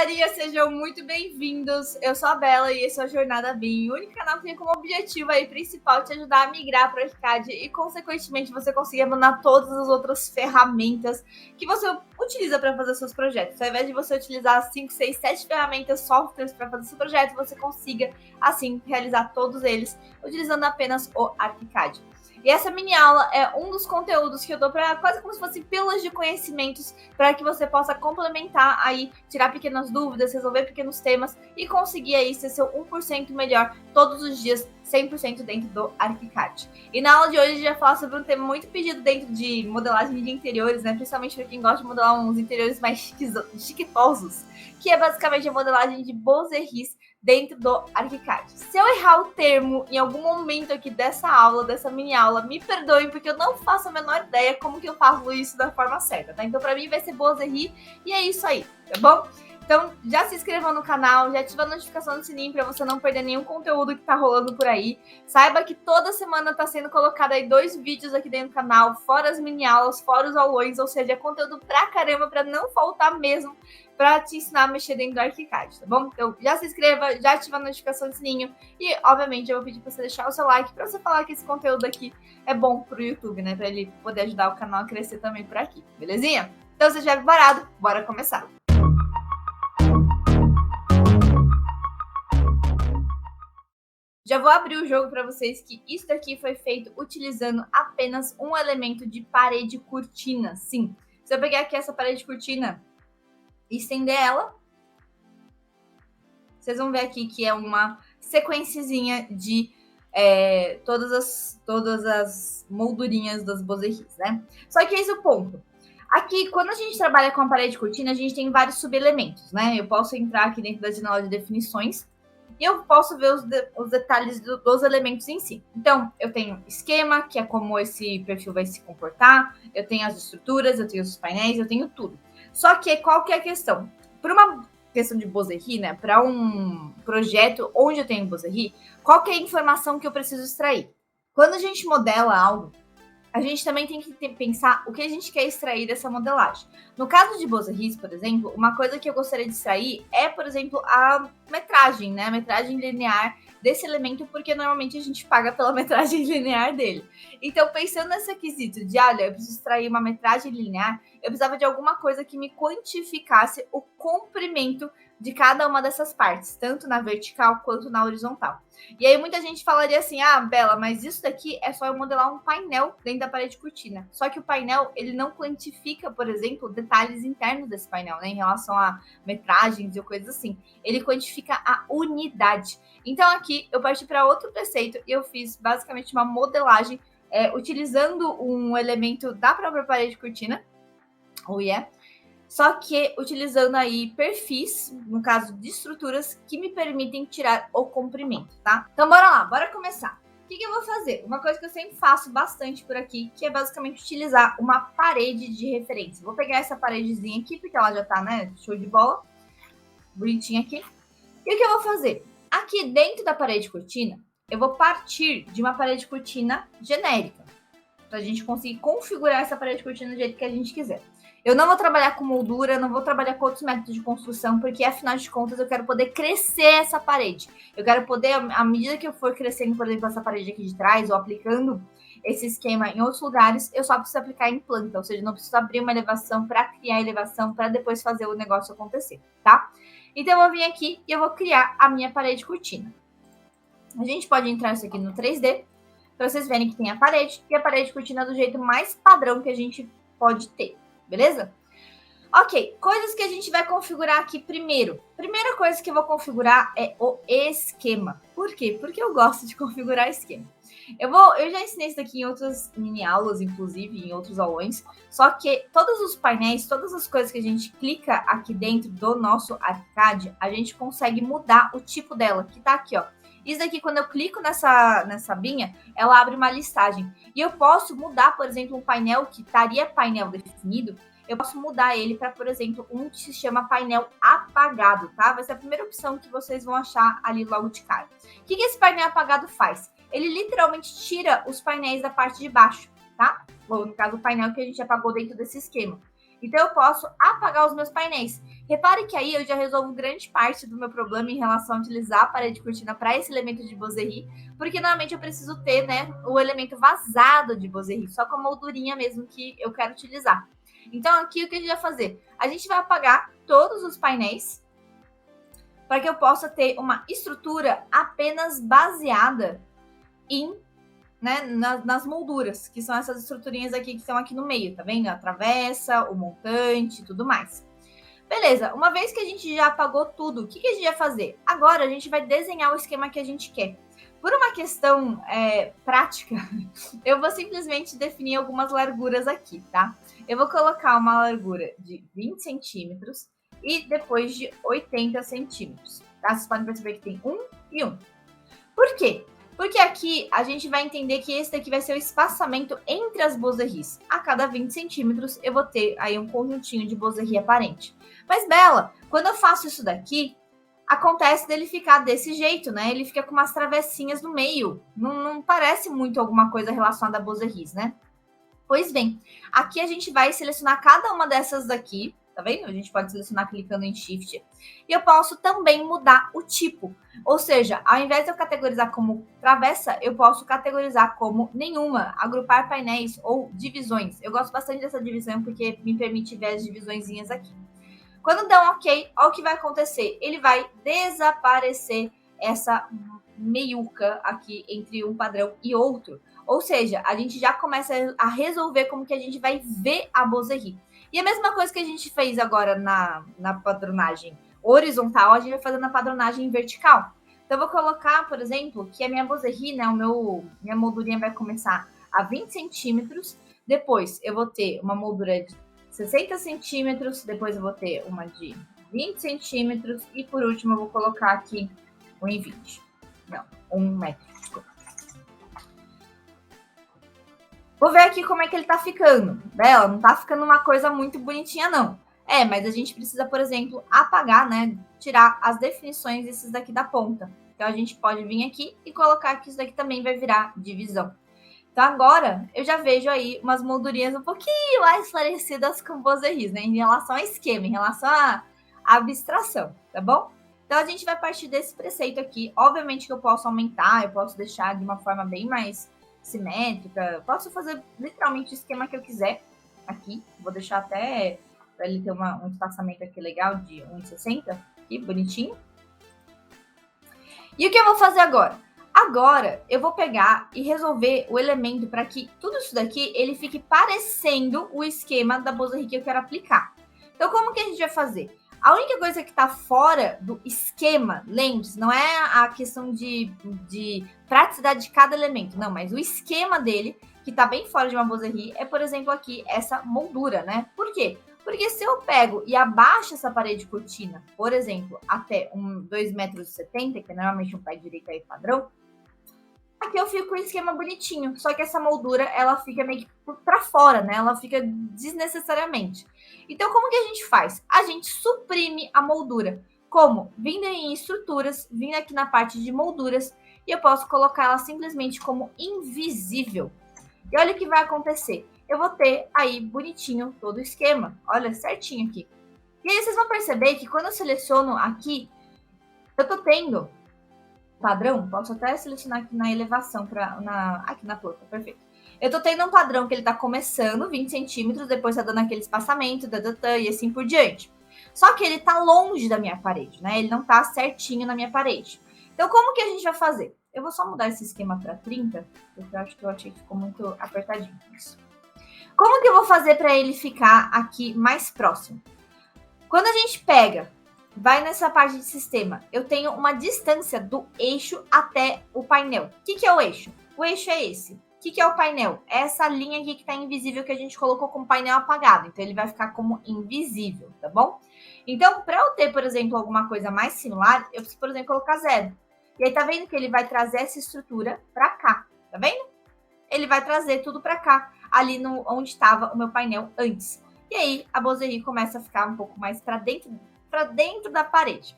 galerinha, sejam muito bem-vindos. Eu sou a Bela e esse é o Jornada BIM, o único canal que tem como objetivo aí principal te ajudar a migrar para o ArchiCAD e, consequentemente, você conseguir abandonar todas as outras ferramentas que você utiliza para fazer seus projetos. Ao invés de você utilizar 5, 6, 7 ferramentas, softwares para fazer seu projeto, você consiga, assim, realizar todos eles utilizando apenas o ArchiCAD. E essa mini aula é um dos conteúdos que eu dou para quase como se fossem pílulas de conhecimentos para que você possa complementar aí, tirar pequenas dúvidas, resolver pequenos temas e conseguir aí ser seu 1% melhor todos os dias, 100% dentro do ArchiCAD. E na aula de hoje a gente vai falar sobre um tema muito pedido dentro de modelagem de interiores, né? Principalmente para quem gosta de modelar uns interiores mais chiquitosos, que é basicamente a modelagem de Beaux-Arts dentro do ArchiCAD. Se eu errar o termo em algum momento aqui dessa aula, dessa mini aula, me perdoem, porque eu não faço a menor ideia como que eu faço isso da forma certa, tá? Então, pra mim, vai ser Beaux-Arts e é isso aí, tá bom? Então, já se inscreva no canal, já ativa a notificação do sininho para você não perder nenhum conteúdo que tá rolando por aí. Saiba que toda semana tá sendo colocado aí 2 vídeos aqui dentro do canal, fora as mini aulas, fora os aulões, ou seja, é conteúdo pra caramba, pra não faltar mesmo, para te ensinar a mexer dentro do ArchiCAD, tá bom? Então, já se inscreva, já ativa a notificação do sininho e, obviamente, eu vou pedir para você deixar o seu like para você falar que esse conteúdo aqui é bom pro YouTube, né? Para ele poder ajudar o canal a crescer também por aqui, belezinha? Então, se estiver preparado, bora começar! Já vou abrir o jogo para vocês que isso daqui foi feito utilizando apenas um elemento de parede cortina. Sim, se eu pegar aqui essa parede cortina e estender ela, vocês vão ver aqui que é uma sequenciazinha de todas as moldurinhas das Beaux-Arts, né? Só que esse é o ponto. Aqui, quando a gente trabalha com a parede cortina, a gente tem vários subelementos, né? Eu posso entrar aqui dentro da janela de definições e eu posso ver os detalhes dos elementos em si. Então, eu tenho esquema, que é como esse perfil vai se comportar, eu tenho as estruturas, eu tenho os painéis, eu tenho tudo. Só que qual que é a questão? Por uma questão de Beaux-Arts, né, para um projeto onde eu tenho Beaux-Arts, qual que é a informação que eu preciso extrair? Quando a gente modela algo, a gente também tem que pensar o que a gente quer extrair dessa modelagem. No caso de Beaux-Arts, por exemplo, uma coisa que eu gostaria de extrair é, por exemplo, a metragem, né? A metragem linear desse elemento, porque normalmente a gente paga pela metragem linear dele. Então, pensando nesse quesito de, olha, eu preciso extrair uma metragem linear, eu precisava de alguma coisa que me quantificasse o comprimento de cada uma dessas partes, tanto na vertical quanto na horizontal. E aí muita gente falaria assim, ah, Bela, mas isso daqui é só eu modelar um painel dentro da parede cortina. Só que o painel, ele não quantifica, por exemplo, detalhes internos desse painel, né, em relação a metragens e coisas assim. Ele quantifica a unidade. Então aqui eu parti para outro preceito e eu fiz basicamente uma modelagem utilizando um elemento da própria parede cortina, só que utilizando aí perfis, no caso de estruturas, que me permitem tirar o comprimento, tá? Então bora lá, bora começar. O que eu vou fazer? Uma coisa que eu sempre faço bastante por aqui, que é basicamente utilizar uma parede de referência. Vou pegar essa paredezinha aqui, porque ela já tá, né, show de bola, bonitinha aqui. E o que eu vou fazer? Aqui dentro da parede cortina, eu vou partir de uma parede cortina genérica, pra gente conseguir configurar essa parede cortina do jeito que a gente quiser. Eu não vou trabalhar com moldura, não vou trabalhar com outros métodos de construção, porque afinal de contas eu quero poder crescer essa parede. Eu quero poder, à medida que eu for crescendo, por exemplo, essa parede aqui de trás, ou aplicando esse esquema em outros lugares, eu só preciso aplicar em planta, ou seja, não preciso abrir uma elevação para criar a elevação, para depois fazer o negócio acontecer, tá? Então eu vou vir aqui e eu vou criar a minha parede cortina. A gente pode entrar isso aqui no 3D, para vocês verem que tem a parede, e a parede cortina do jeito mais padrão que a gente pode ter. Beleza? Ok, coisas que a gente vai configurar aqui primeiro. Primeira coisa que eu vou configurar é o esquema. Por quê? Porque eu gosto de configurar esquema. Eu já ensinei isso aqui em outras mini aulas, inclusive, em outros aulões. Só que todos os painéis, todas as coisas que a gente clica aqui dentro do nosso ArchiCAD, a gente consegue mudar o tipo dela, que tá aqui, ó. Isso daqui, quando eu clico nessa abinha, ela abre uma listagem. E eu posso mudar, por exemplo, um painel que estaria painel definido, eu posso mudar ele para, por exemplo, um que se chama painel apagado, tá? Vai ser a primeira opção que vocês vão achar ali logo de cara. O que esse painel apagado faz? Ele literalmente tira os painéis da parte de baixo, tá? Ou, no caso, o painel que a gente apagou dentro desse esquema. Então, eu posso apagar os meus painéis. Repare que aí eu já resolvo grande parte do meu problema em relação a utilizar a parede cortina para esse elemento de Boserie, porque normalmente eu preciso ter, né, o elemento vazado de Boserie, só com a moldurinha mesmo que eu quero utilizar. Então, aqui o que a gente vai fazer? A gente vai apagar todos os painéis para que eu possa ter uma estrutura apenas baseada em, né, nas molduras, que são essas estruturinhas aqui que estão aqui no meio, tá vendo? A travessa, o montante e tudo mais. Beleza, uma vez que a gente já apagou tudo, o que a gente vai fazer? Agora a gente vai desenhar o esquema que a gente quer. Por uma questão prática, eu vou simplesmente definir algumas larguras aqui, tá? Eu vou colocar uma largura de 20 centímetros e depois de 80 centímetros, tá? Vocês podem perceber que tem 1 e 1. Por quê? Porque aqui a gente vai entender que esse daqui vai ser o espaçamento entre as Boseries. A cada 20 centímetros eu vou ter aí um conjuntinho de Boserie aparente. Mas, Bela, quando eu faço isso daqui, acontece dele ficar desse jeito, né? Ele fica com umas travessinhas no meio. Não parece muito alguma coisa relacionada a Boseries, né? Pois bem, aqui a gente vai selecionar cada uma dessas daqui, tá vendo? A gente pode selecionar clicando em Shift. E eu posso também mudar o tipo. Ou seja, ao invés de eu categorizar como travessa, eu posso categorizar como nenhuma, agrupar painéis ou divisões. Eu gosto bastante dessa divisão porque me permite ver as divisõezinhas aqui. Quando der um OK, olha o que vai acontecer. Ele vai desaparecer essa meiuca aqui entre um padrão e outro. Ou seja, a gente já começa a resolver como que a gente vai ver a Boserie. E a mesma coisa que a gente fez agora na padronagem horizontal, a gente vai fazer na padronagem vertical. Então, eu vou colocar, por exemplo, que a minha Boserie, né, minha moldurinha vai começar a 20 centímetros. Depois, eu vou ter uma moldura de 60 centímetros. Depois, eu vou ter uma de 20 centímetros. E, por último, eu vou colocar aqui 1,20. Não, 1 metro. Vou ver aqui como é que ele tá ficando. Bela, não tá ficando uma coisa muito bonitinha, não. Mas a gente precisa, por exemplo, apagar, né? Tirar as definições desses daqui da ponta. Então, a gente pode vir aqui e colocar que isso daqui também vai virar divisão. Então, agora, eu já vejo aí umas moldurinhas um pouquinho mais parecidas com Boseries, né? Em relação ao esquema, em relação à abstração, tá bom? Então, a gente vai partir desse preceito aqui. Obviamente que eu posso aumentar, eu posso deixar de uma forma bem mais simétrica. Posso fazer literalmente o esquema que eu quiser aqui. Vou deixar até para ele ter um espaçamento aqui legal de 1,60, aqui, bonitinho. E o que eu vou fazer agora? Agora, eu vou pegar e resolver o elemento para que tudo isso daqui, ele fique parecendo o esquema da Boserie que eu quero aplicar. Então, como que a gente vai fazer? A única coisa que está fora do esquema, lembre-se, não é a questão de praticidade de cada elemento, não, mas o esquema dele, que está bem fora de uma Boserie, é, por exemplo, aqui, essa moldura, né? Por quê? Porque se eu pego e abaixo essa parede cortina, por exemplo, até 2,70 metros, que é normalmente um pé direito aí padrão, aqui eu fico com o esquema bonitinho, só que essa moldura, ela fica meio que para fora, né? Ela fica desnecessariamente. Então, como que a gente faz? A gente suprime a moldura. Como? Vindo em estruturas, vindo aqui na parte de molduras, e eu posso colocar ela simplesmente como invisível. E olha o que vai acontecer. Eu vou ter aí bonitinho todo o esquema. Olha, certinho aqui. E aí vocês vão perceber que quando eu seleciono aqui, eu tô tendo padrão, posso até selecionar aqui na elevação, aqui na planta, perfeito. Eu tô tendo um padrão que ele tá começando 20 centímetros, depois tá dando aquele espaçamento, e assim por diante. Só que ele tá longe da minha parede, né? Ele não tá certinho na minha parede. Então, como que a gente vai fazer? Eu vou só mudar esse esquema para 30, porque eu achei que ficou muito apertadinho isso. Como que eu vou fazer para ele ficar aqui mais próximo? Quando a gente pega, vai nessa parte de sistema, eu tenho uma distância do eixo até o painel. O que é o eixo? O eixo é esse. O que é o painel? É essa linha aqui que está invisível que a gente colocou como painel apagado. Então, ele vai ficar como invisível, tá bom? Então, para eu ter, por exemplo, alguma coisa mais similar, eu preciso, por exemplo, colocar 0. E aí, tá vendo que ele vai trazer essa estrutura para cá, tá vendo? Ele vai trazer tudo para cá, ali onde estava o meu painel antes. E aí, a Boserie começa a ficar um pouco mais para dentro da parede.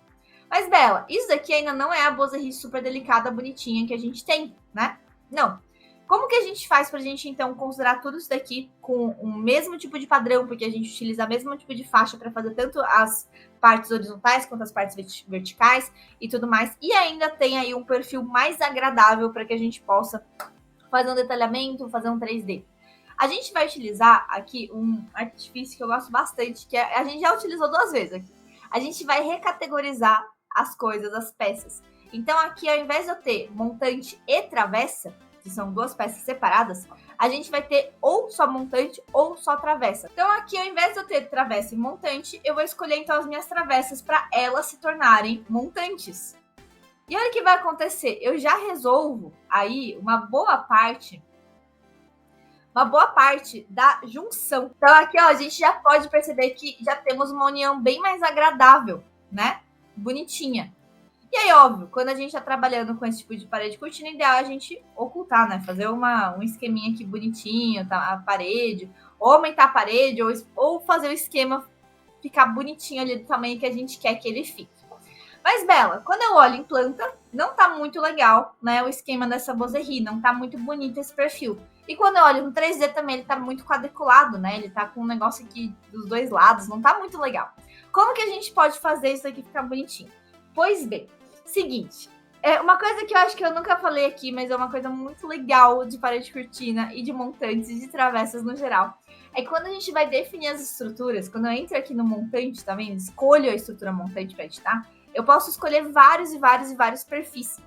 Mas, Bela, isso daqui ainda não é a Boserie super delicada, bonitinha que a gente tem, né? Não. Como que a gente faz para a gente, então, considerar tudo isso daqui com o mesmo tipo de padrão, porque a gente utiliza o mesmo tipo de faixa para fazer tanto as partes horizontais quanto as partes verticais e tudo mais, e ainda tem aí um perfil mais agradável para que a gente possa fazer um detalhamento, fazer um 3D. A gente vai utilizar aqui um artifício que eu gosto bastante, que a gente já utilizou 2 vezes aqui. A gente vai recategorizar as coisas, as peças. Então aqui, ao invés de eu ter montante e travessa, que são 2 peças separadas, a gente vai ter ou só montante ou só travessa. Então aqui, ao invés de eu ter travessa e montante, eu vou escolher então as minhas travessas para elas se tornarem montantes. E olha o que vai acontecer, eu já resolvo aí uma boa parte da junção. Então aqui, ó, a gente já pode perceber que já temos uma união bem mais agradável, né? Bonitinha. E aí, óbvio, quando a gente tá trabalhando com esse tipo de parede cortina, o ideal é a gente ocultar, né? Fazer um esqueminha aqui bonitinho, tá? A parede, ou aumentar a parede, ou fazer o esquema ficar bonitinho ali do tamanho que a gente quer que ele fique. Mas, Bela, quando eu olho em planta, não tá muito legal, né? O esquema dessa Boserri, não tá muito bonito esse perfil. E quando eu olho no 3D também, ele tá muito quadriculado, né? Ele tá com um negócio aqui dos 2 lados, não tá muito legal. Como que a gente pode fazer isso aqui ficar bonitinho? Pois bem, seguinte, uma coisa que eu acho que eu nunca falei aqui, mas é uma coisa muito legal de parede cortina e de montantes e de travessas no geral, é que quando a gente vai definir as estruturas, quando eu entro aqui no montante também, escolho a estrutura montante para editar, eu posso escolher vários e vários e vários perfis.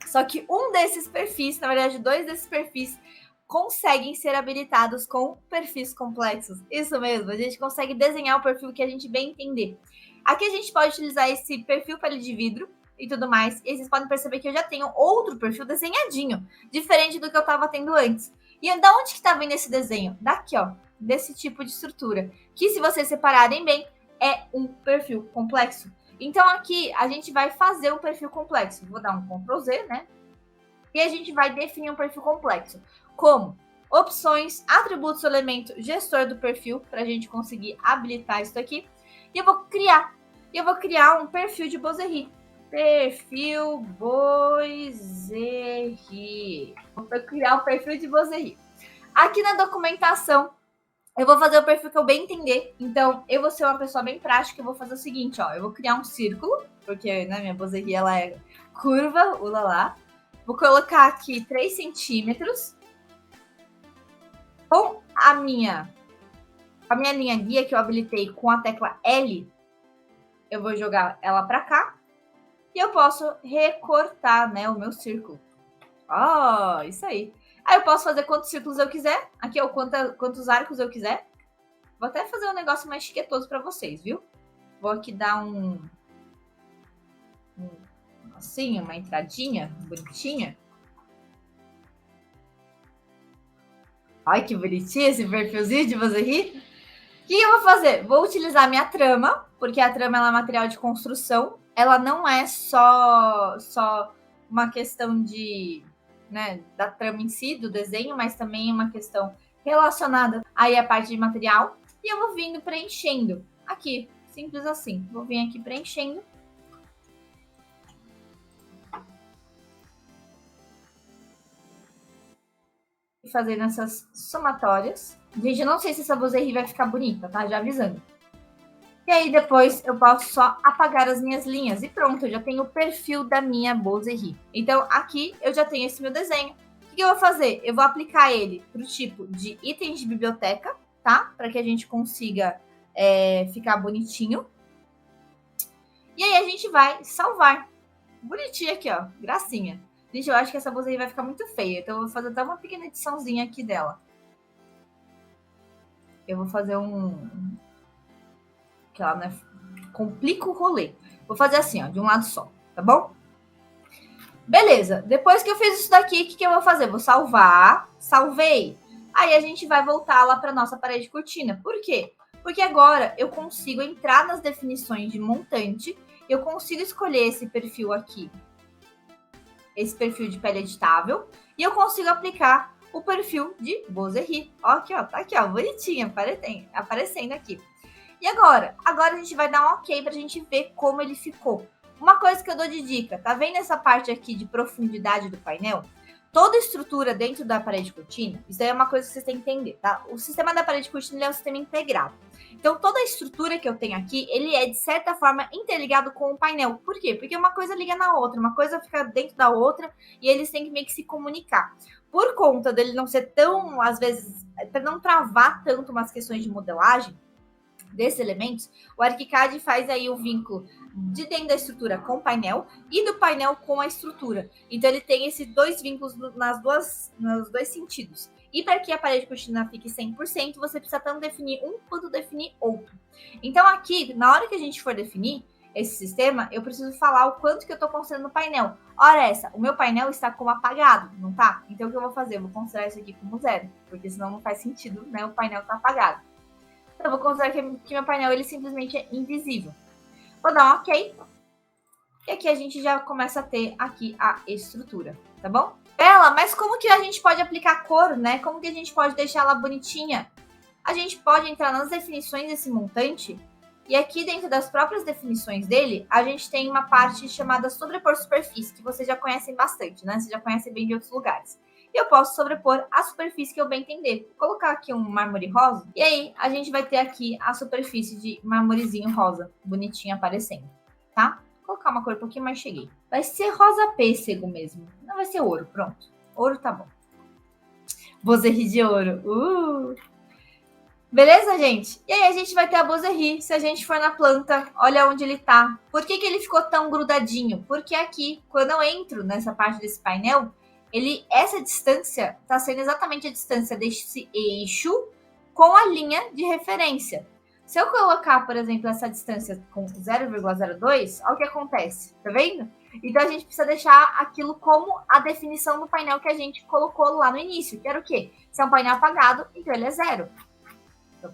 Só que um desses perfis, na verdade, 2 desses perfis, conseguem ser habilitados com perfis complexos. Isso mesmo, a gente consegue desenhar o perfil que a gente bem entender. Aqui a gente pode utilizar esse perfil pele de vidro e tudo mais. E vocês podem perceber que eu já tenho outro perfil desenhadinho, diferente do que eu estava tendo antes. E da onde que está vindo esse desenho? Daqui, ó, desse tipo de estrutura. Que se vocês separarem bem, é um perfil complexo. Então aqui a gente vai fazer um perfil complexo. Vou dar um Ctrl Z, né? E a gente vai definir um perfil complexo. Como? Opções, atributos do elemento, gestor do perfil, para a gente conseguir habilitar isso aqui. E eu vou criar um perfil de Boserri. Perfil Boserri. Vou criar um perfil de Boserri. Aqui na documentação, eu vou fazer o perfil que eu bem entender. Então, eu vou ser uma pessoa bem prática. Eu vou fazer o seguinte, ó. Eu vou criar um círculo, porque né, minha Boserri, ela é curva, ulalá. Vou colocar aqui 3 centímetros. Com a minha linha guia que eu habilitei com a tecla L, eu vou jogar ela para cá. E eu posso recortar, né, o meu círculo. Ó, isso aí. Aí eu posso fazer quantos círculos eu quiser. Aqui, ó, quantos arcos eu quiser. Vou até fazer um negócio mais chiquetoso para vocês, viu? Vou aqui dar assim, uma entradinha bonitinha. Ai, que bonitinho esse perfilzinho de Boserri. O que eu vou fazer? Vou utilizar minha trama, porque a trama ela é material de construção. Ela não é só uma questão né, da trama em si, do desenho, mas também é uma questão relacionada aí à parte de material. E eu vou vindo preenchendo aqui, simples assim. Vou vir aqui preenchendo. E fazendo essas somatórias. Gente, eu não sei se essa Boserri vai ficar bonita, tá? Já avisando. E aí depois eu posso só apagar as minhas linhas e pronto, eu já tenho o perfil da minha Boserri. Então aqui eu já tenho esse meu desenho. O que eu vou fazer? Eu vou aplicar ele para o tipo de itens de biblioteca, tá? Para que a gente consiga ficar bonitinho. E aí a gente vai salvar. Bonitinho aqui, ó, gracinha. Gente, eu acho que essa Boserri vai ficar muito feia, então eu vou fazer até uma pequena ediçãozinha aqui dela. Eu vou fazer que ela né, complica o rolê. Vou fazer assim, ó, de um lado só, tá bom? Beleza, depois que eu fiz isso daqui, o que eu vou fazer? Vou salvar, salvei. Aí a gente vai voltar lá para nossa parede cortina. Por quê? Porque agora eu consigo entrar nas definições de montante, eu consigo escolher esse perfil aqui, esse perfil de pele editável, e eu consigo aplicar o perfil de Boserri. Ó, aqui, ó, tá aqui, ó, bonitinho, aparecendo aqui. E agora? Agora a gente vai dar um ok pra gente ver como ele ficou. Uma coisa que eu dou de dica, tá vendo essa parte aqui de profundidade do painel? toda estrutura dentro da parede cortina, isso aí é uma coisa que vocês têm que entender, tá? O sistema da parede cortina ele é um sistema integrado. Então, toda a estrutura que eu tenho aqui, ele é, de certa forma, interligado com o painel. Por quê? Porque uma coisa liga na outra, uma coisa fica dentro da outra e eles têm que meio que se comunicar. Por conta dele não ser tão, às vezes, para não travar tanto umas questões de modelagem desses elementos, o ArchiCAD faz aí o vínculo de dentro da estrutura com o painel e do painel com a estrutura. Então, ele tem esses dois vínculos nos dois sentidos. E para que a parede cortina fique 100%, você precisa tanto definir um quanto definir outro. Então, aqui, na hora que a gente for definir esse sistema, eu preciso falar o quanto que eu estou considerando no painel. Ora essa, o meu painel está como apagado, não tá? Então, o que eu vou fazer? Eu vou considerar isso aqui como 0, porque senão não faz sentido, né? O painel está apagado. Então, eu vou considerar que meu painel ele simplesmente é invisível. Vou dar um OK. E aqui a gente já começa a ter aqui a estrutura, tá bom? Bela, mas como que a gente pode aplicar cor, né? Como que a gente pode deixar ela bonitinha? A gente pode entrar nas definições desse montante e aqui dentro das próprias definições dele, a gente tem uma parte chamada sobrepor superfície, que vocês já conhecem bastante, né? Vocês já conhecem bem de outros lugares. E eu posso sobrepor a superfície que eu bem entender. Vou colocar aqui um mármore rosa e aí a gente vai ter aqui a superfície de mármorezinho rosa, bonitinho aparecendo, tá? Vou colocar uma cor um pouquinho mais cheguei. Vai ser rosa pêssego mesmo. Não vai ser ouro, pronto. Ouro tá bom. Boserri de ouro. Beleza, gente? E aí a gente vai ter a Boserri. Se a gente for na planta, olha onde ele tá. Por que ele ficou tão grudadinho? Porque aqui, quando eu entro nessa parte desse painel, essa distância tá sendo exatamente a distância desse eixo com a linha de referência. Se eu colocar, por exemplo, essa distância com 0,02, olha o que acontece, tá vendo? Então, a gente precisa deixar aquilo como a definição do painel que a gente colocou lá no início, que era o quê? Se é um painel apagado, então ele é 0. Tá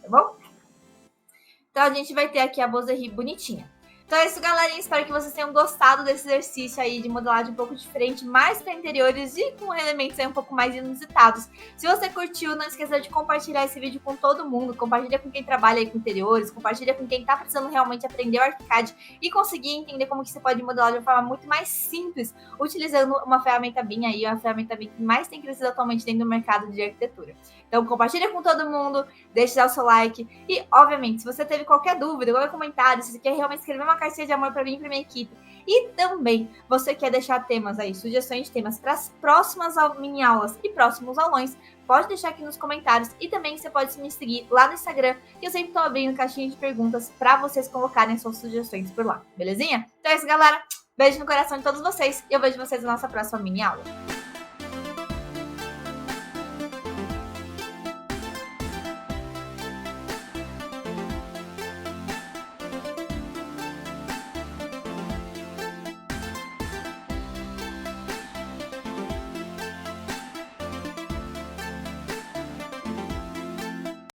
bom? Então, a gente vai ter aqui a Boserri bonitinha. Então é isso, galerinha. Espero que vocês tenham gostado desse exercício aí de modelagem um pouco diferente, mais para interiores e com elementos aí um pouco mais inusitados. Se você curtiu, não esqueça de compartilhar esse vídeo com todo mundo. Compartilha com quem trabalha aí com interiores, compartilha com quem tá precisando realmente aprender o ArchiCAD e conseguir entender como que você pode modelar de uma forma muito mais simples, utilizando uma ferramenta BIM aí, uma ferramenta BIM que mais tem crescido atualmente dentro do mercado de arquitetura. Então compartilha com todo mundo, deixe já o seu like e, obviamente, se você teve qualquer dúvida, qualquer comentário, se você quer realmente escrever uma cartinha de amor para mim e para minha equipe, e também você quer deixar temas aí, sugestões de temas para as próximas mini aulas e próximos aulões, pode deixar aqui nos comentários e também você pode me seguir lá no Instagram, que eu sempre estou abrindo caixinha de perguntas para vocês colocarem suas sugestões por lá, belezinha? Então é isso, galera. Beijo no coração de todos vocês e eu vejo vocês na nossa próxima mini aula.